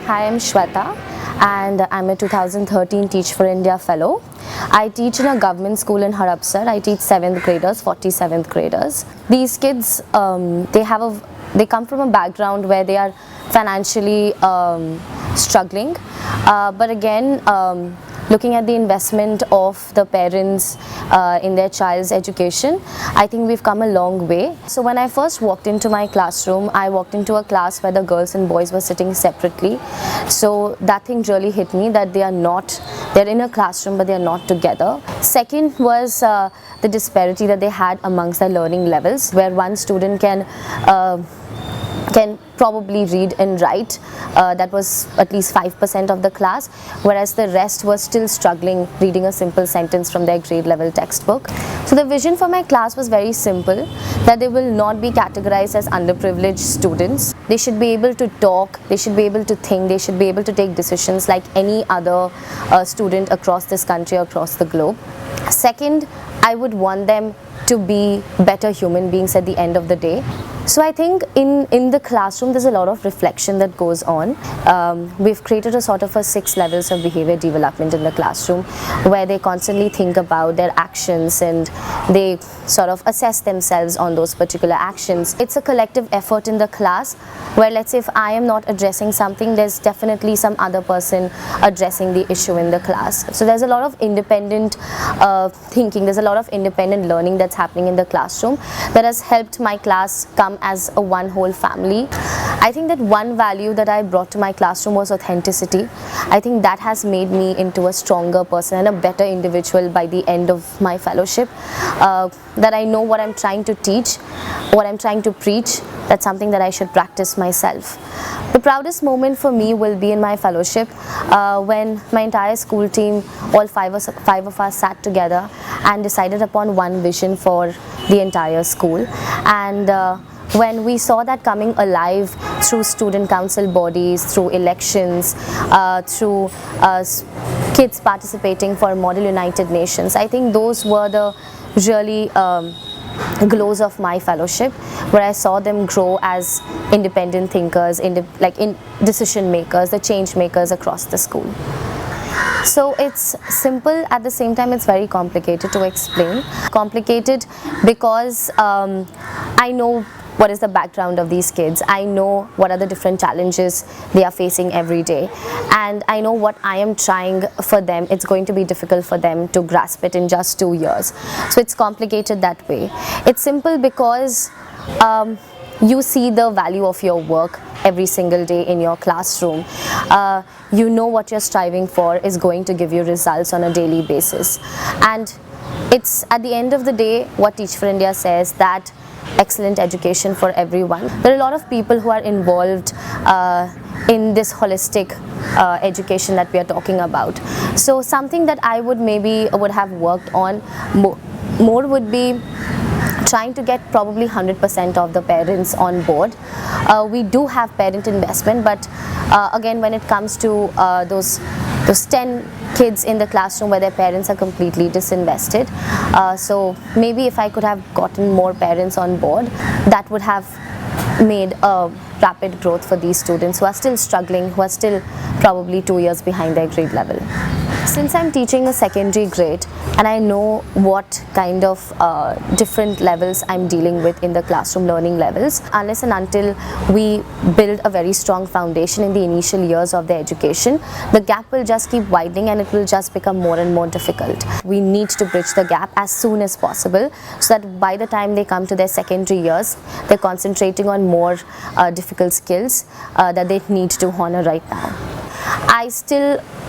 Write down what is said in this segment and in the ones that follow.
Hi, I'm Sweta and I'm a 2013 Teach for India Fellow. I teach in a government school in Dhar. I teach 7th graders, 47th graders. These kids, they come from a background where they are financially struggling, but again, looking at the investment of the parents in their child's education, I think we've come a long way. So when I first walked into my classroom, I walked into a class where the girls and boys were sitting separately. So that thing really hit me, that they're in a classroom but they're not together. Second was the disparity that they had amongst their learning levels, where one student can probably read and write. That was at least 5% of the class, whereas the rest was still struggling reading a simple sentence from their grade level textbook. So the vision for my class was very simple, that they will not be categorized as underprivileged students. They should be able to talk, they should be able to think, they should be able to take decisions like any other student across this country, across the globe. Second, I would want them to be better human beings at the end of the day. So I think in the classroom there's a lot of reflection that goes on. We've created a sort of 6 levels of behavior development in the classroom, where they constantly think about their actions and they sort of assess themselves on those particular actions. It's a collective effort in the class, where let's say if I am not addressing something, there's definitely some other person addressing the issue in the class. So there's a lot of independent thinking, there's a lot of independent learning that's happening in the classroom that has helped my class come as a one whole family. I think that one value that I brought to my classroom was authenticity. I think that has made me into a stronger person and a better individual by the end of my fellowship. That I know what I'm trying to teach, what I'm trying to preach, that's something that I should practice myself. The proudest moment for me will be in my fellowship, when my entire school team, all five of us sat together and decided upon one vision for the entire school. And when we saw that coming alive through student council bodies, through elections, through kids participating for Model United Nations, I think those were the really glows of my fellowship, where I saw them grow as independent thinkers, decision makers, the change makers across the school. So it's simple, at the same time it's very complicated to explain. Complicated because I know what is the background of these kids. I know what are the different challenges they are facing every day, and I know what I am trying for them. It's going to be difficult for them to grasp it in just 2 years. So it's complicated that way. It's simple because you see the value of your work every single day in your classroom. You know what you're striving for is going to give you results on a daily basis. And it's at the end of the day what Teach for India says, that excellent education for everyone. There are a lot of people who are involved in this holistic education that we are talking about. So something that I would have worked on more would be trying to get probably 100% of the parents on board. We do have parent investment, but again, when it comes to those 10 kids in the classroom where their parents are completely disinvested, so maybe if I could have gotten more parents on board, that would have made a rapid growth for these students who are still struggling, who are still probably 2 years behind their grade level. Since I'm teaching a secondary grade and I know what kind of different levels I'm dealing with in the classroom learning levels, unless and until we build a very strong foundation in the initial years of their education, the gap will just keep widening and it will just become more and more difficult. We need to bridge the gap as soon as possible, so that by the time they come to their secondary years, they're concentrating on more difficult skills that they need to honor right now.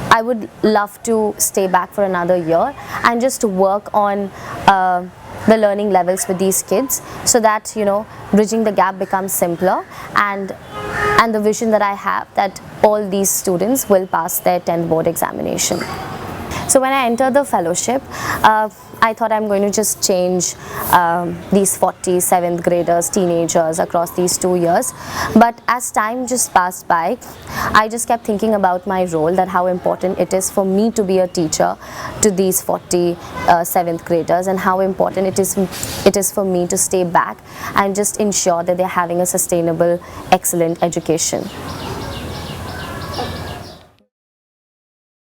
I would love to stay back for another year and just work on the learning levels with these kids, so that, you know, bridging the gap becomes simpler, and the vision that I have, that all these students will pass their 10th board examination. So when I entered the fellowship, I thought I'm going to just change these 47th graders, teenagers across these 2 years. But as time just passed by, I just kept thinking about my role, that how important it is for me to be a teacher to these 47th graders, and how important it is for me to stay back and just ensure that they're having a sustainable, excellent education. Okay.